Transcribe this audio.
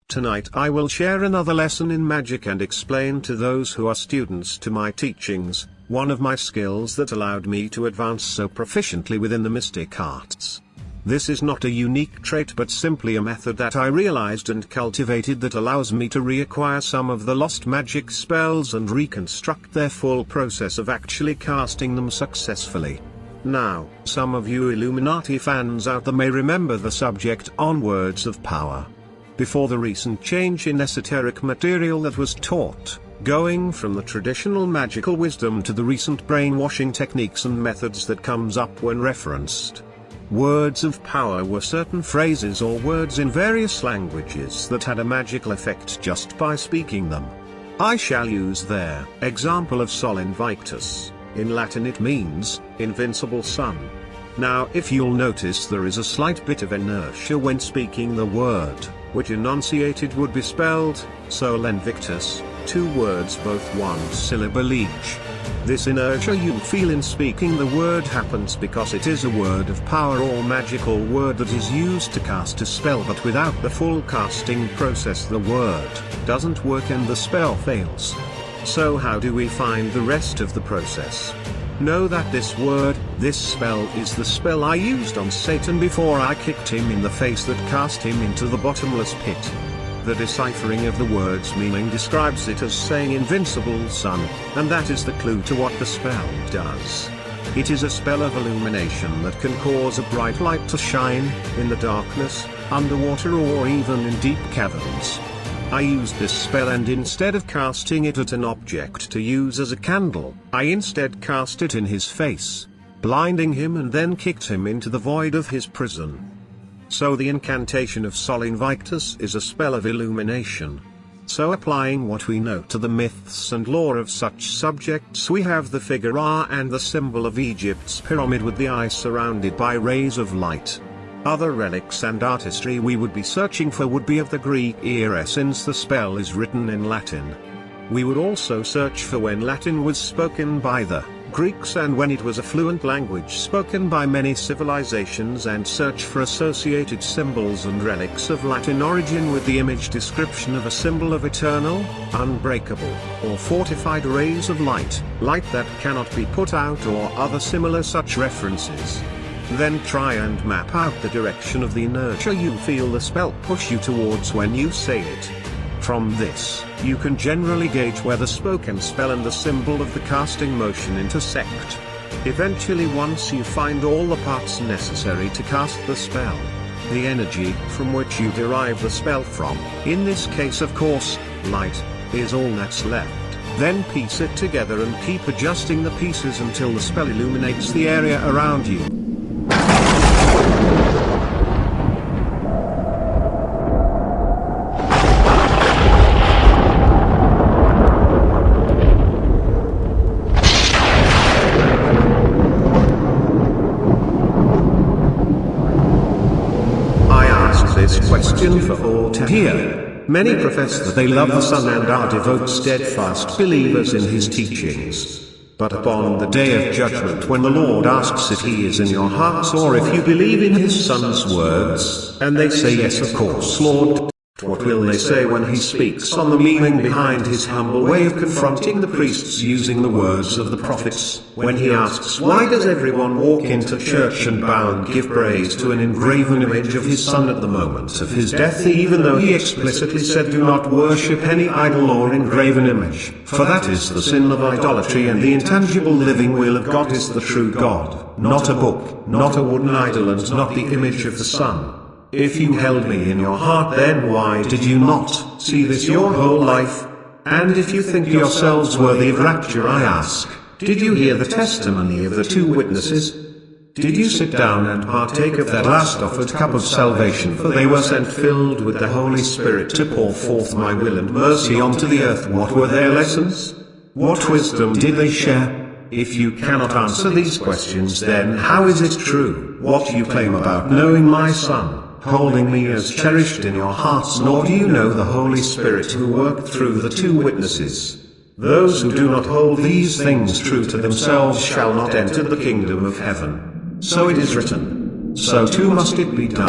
Tonight I will share another lesson in magic and explain to those who are students to my teachings, one of my skills that allowed me to advance so proficiently within the mystic arts. This is not a unique trait but simply a method that I realized and cultivated that allows me to reacquire some of the lost magic spells and reconstruct their full process of actually casting them successfully. Now, some of you Illuminati fans out there may remember the subject on Words of Power. Before the recent change in esoteric material that was taught, going from the traditional magical wisdom to the recent brainwashing techniques and methods that comes up when referenced. Words of power were certain phrases or words in various languages that had a magical effect just by speaking them. I shall use their example of Sol Invictus. In Latin it means, invincible sun. Now if you'll notice there is a slight bit of inertia when speaking the word, which enunciated would be spelled, Sol Invictus, two words both one syllable each. This inertia you feel in speaking the word happens because it is a word of power or magical word that is used to cast a spell, but without the full casting process the word doesn't work and the spell fails. So how do we find the rest of the process? Know that this word, this spell is the spell I used on Satan before I kicked him in the face that cast him into the bottomless pit. The deciphering of the word's meaning describes it as saying invincible sun, and that is the clue to what the spell does. It is a spell of illumination that can cause a bright light to shine, in the darkness, underwater or even in deep caverns. I used this spell and instead of casting it at an object to use as a candle, I instead cast it in his face, blinding him and then kicked him into the void of his prison. So the incantation of Sol Invictus is a spell of illumination. So applying what we know to the myths and lore of such subjects, we have the figure Ra and the symbol of Egypt's pyramid with the eye surrounded by rays of light. Other relics and artistry we would be searching for would be of the Greek era since the spell is written in Latin. We would also search for when Latin was spoken by the Greeks and when it was a fluent language spoken by many civilizations, and search for associated symbols and relics of Latin origin with the image description of a symbol of eternal, unbreakable, or fortified rays of light, light that cannot be put out, or other similar such references. Then try and map out the direction of the inertia you feel the spell push you towards when you say it. From this, you can generally gauge where the spoken spell and the symbol of the casting motion intersect. Eventually, once you find all the parts necessary to cast the spell, the energy from which you derive the spell from, in this case of course, light, is all that's left. Then piece it together and keep adjusting the pieces until the spell illuminates the area around you. Question for all to hear. Many profess that they love the sun and are devout steadfast believers in his teachings. But upon the day of judgment, when the Lord asks if he is in your hearts or if you believe in his son's words, and they say yes of course Lord, what will they say when he speaks on the meaning behind his humble way of confronting the priests using the words of the prophets, when he asks why does everyone walk into church and bow and give praise to an engraven image of his son at the moment of his death, even though he explicitly said do not worship any idol or engraven image, for that is the sin of idolatry, and the intangible living will of God is the true God, not a book, not a wooden idol, and not the image of the Son. If you held me in your heart, then why did you not see this your whole life? And if you think yourselves worthy of rapture, I ask, did you hear the testimony of the two witnesses? Did you sit down and partake of that last offered cup of salvation, for they were sent filled with the Holy Spirit to pour forth my will and mercy onto the earth? What were their lessons? What wisdom did they share? If you cannot answer these questions, then how is it true what you claim about knowing my Son, holding me as cherished in your hearts, nor do you know the Holy Spirit who worked through the two witnesses? Those who do not hold these things true to themselves shall not enter the kingdom of heaven. So it is written. So too must it be done.